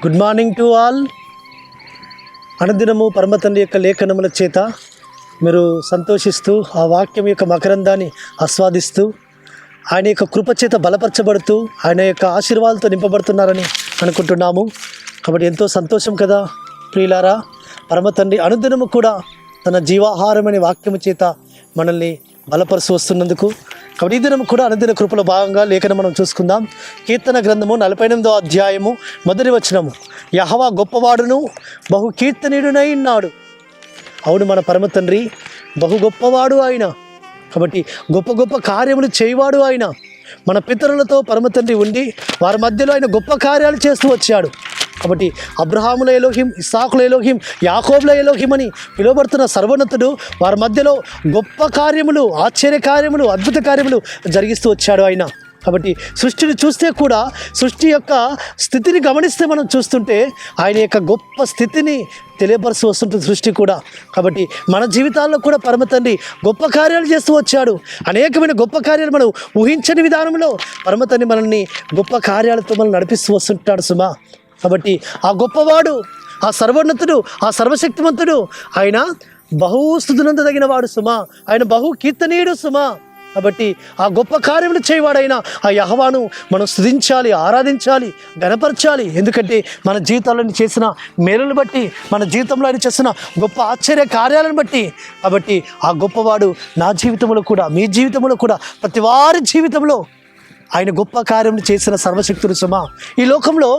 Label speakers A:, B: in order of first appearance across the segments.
A: Good morning to all. అనుదినము పరమ తండ్రి యొక్క లేఖనముల చేత మీరు సంతోషిస్తూ ఆ వాక్యం యొక్క మకరందాన్ని ఆస్వాదిస్తూ ఆయన యొక్క కృపచేత బలపరచబడుతూ ఆయన యొక్క ఆశీర్వాదాలతో నింపబడుతున్నారని అనుకుంటున్నాము. కాబట్టి ఎంతో సంతోషం కదా ప్రియులారా. పరమ తండ్రి అనుదినము కూడా తన జీవాహారమనే వాక్యము చేత మనల్ని బలపరుస్తూ వస్తున్నందుకు. కాబట్టి ఈ దినం కూడా అనుదిన కృపలో భాగంగా లేఖనం మనం చూసుకుందాం. కీర్తన గ్రంథము 48వ అధ్యాయము 1వ వచనము. యెహోవా గొప్పవాడును బహు కీర్తనీయుడునై ఉన్నాడు. అవును, మన పరమ తండ్రి బహు గొప్పవాడు ఆయన. కాబట్టి గొప్ప గొప్ప కార్యములు చేయవాడు ఆయన. మన పితరులతో పరమ తండ్రి ఉండి వారి మధ్యలో ఆయన గొప్ప కార్యాలు చేస్తూ వచ్చాడు. కాబట్టి అబ్రహాముల ఎలోహిం, ఇస్సాకుల ఎలోహిం, యాకోబుల ఎలోహిం అని పిలువబడుతున్న సర్వోన్నతుడు వారి మధ్యలో గొప్ప కార్యములు, ఆశ్చర్య కార్యములు, అద్భుత కార్యములు జరిగిస్తూ వచ్చాడు ఆయన. కాబట్టి సృష్టిని చూస్తే కూడా సృష్టి యొక్క స్థితిని గమనిస్తే మనం చూస్తుంటే ఆయన యొక్క గొప్ప స్థితిని తెలియపరుస్తూ వస్తుంటుంది సృష్టి కూడా. కాబట్టి మన జీవితాల్లో కూడా పరమ తండ్రి గొప్ప కార్యాలు చేస్తూ వచ్చాడు. అనేకమైన గొప్ప కార్యాలు మనం ఊహించని విధానంలో పరమ తండ్రి మనల్ని గొప్ప కార్యాలతో మనం నడిపిస్తూ వస్తుంటాడు సుమా. కాబట్టి ఆ గొప్పవాడు, ఆ సర్వోన్నతుడు, ఆ సర్వశక్తిమంతుడు ఆయన బహుస్తుతులందదగిన వాడు సుమా. ఆయన బహు కీర్తనీయుడు సుమా. కాబట్టి ఆ గొప్ప కార్యములు చేయవాడైన ఆ యెహోవాను మనం స్తుతించాలి, ఆరాధించాలి, గణపరచాలి. ఎందుకంటే మన జీవితాల్లో చేసిన మేలును బట్టి, మన జీవితంలో ఆయన చేసిన గొప్ప ఆశ్చర్య కార్యాలను బట్టి. కాబట్టి ఆ గొప్పవాడు నా జీవితంలో కూడా, మీ జీవితంలో కూడా, ప్రతి వారి జీవితంలో ఆయన గొప్ప కార్యములు చేసిన సర్వశక్తుడు సుమా. ఈ లోకంలో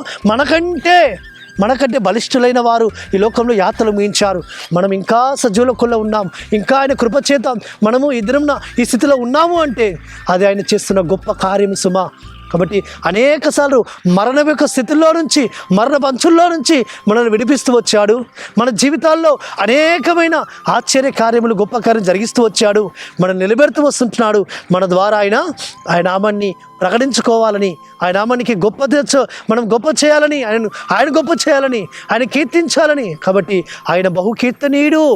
A: మనకంటే బలిష్ఠులైన వారు ఈ లోకంలో యాత్రలు ముగించారు. మనం ఇంకా సజీవులకుల్లో ఉన్నాం. ఇంకా ఆయన కృపచేత మనము ఈ దినంన ఈ స్థితిలో ఉన్నాము అంటే అది ఆయన చేస్తున్న గొప్ప కార్యము సుమా. కాబట్టి అనేక సార్లు మరణ యొక్క స్థితిలో నుంచి, మరణ పంచుల్లో నుంచి మనల్ని విడిపిస్తూ వచ్చాడు. మన జీవితాల్లో అనేకమైన ఆశ్చర్య కార్యములు, గొప్ప కార్యం జరిగిస్తూ వచ్చాడు. మనం నిలబెడుతూ వస్తుంటున్నాడు. మన ద్వారా ఆయన నామాన్ని ప్రకటించుకోవాలని, ఆయన నామానికి మనం గొప్ప చేయాలని, ఆయన గొప్ప చేయాలని, ఆయన కీర్తించాలని. కాబట్టి ఆయన బహు కీర్తనీయుడు.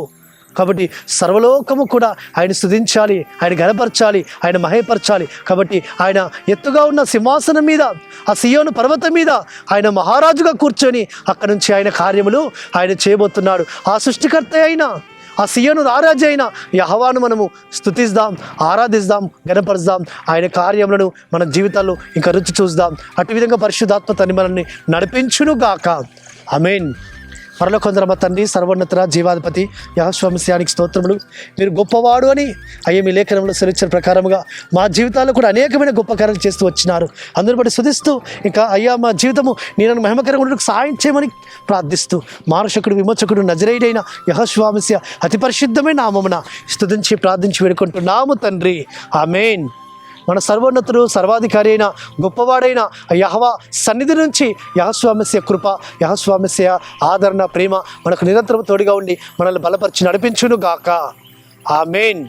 A: కాబట్టి సర్వలోకము కూడా ఆయన స్తుతించాలి, ఆయన గణపరచాలి, ఆయన మహేపరచాలి. కాబట్టి ఆయన ఎత్తుగా ఉన్న సింహాసనం మీద, ఆ సియోను పర్వతం మీద ఆయన మహారాజుగా కూర్చొని అక్కడి నుంచి ఆయన కార్యములు ఆయన చేయబోతున్నాడు. ఆ సృష్టికర్త అయిన, ఆ సియోను రారాజు అయిన యెహోవాను మనము స్తుతిద్దాం, ఆరాధిద్దాం, గణపరుద్దాం. ఆయన కార్యములను మన జీవితాల్లో ఇంకా రుచి చూద్దాం. అటు విధంగా పరిశుద్ధాత్మ తండ్రి మనల్ని నడిపించును గాక. ఆమేన్. పరలోకందరమ తండ్రి, సర్వోన్నత జీవాధిపతి యెహోవానికి స్తోత్రములు. మీరు గొప్పవాడు అని అయ్యే మీ లేఖనంలో సెలవించిన ప్రకారముగా మా జీవితాల్లో కూడా అనేకమైన గొప్ప కార్యాలు చేస్తూ వచ్చినారు. అందరూ బట్టి స్తుతిస్తూ ఇంకా అయ్యా మా జీవితము నేను మహిమకరంగా ఉండడానికి సహాయం చేయమని ప్రార్థిస్తూ మానశకుడు, విమోచకుడు, నజరేయుడైన యెహోవా అతి పరిశుద్ధమైన నామమున స్తుతించి ప్రార్థించి వేడుకుంటున్నాము తండ్రి. ఆమేన్. మన సర్వోన్నతుడు, సర్వాధికారి అయిన గొప్పవాడైన యెహోవా సన్నిధి నుంచి యెహోవా కృప, యెహోవా ఆదరణ, ప్రేమ మనకు నిరంతరం తోడుగా ఉండి మనల్ని బలపరిచి నడిపించును గాక. ఆమేన్.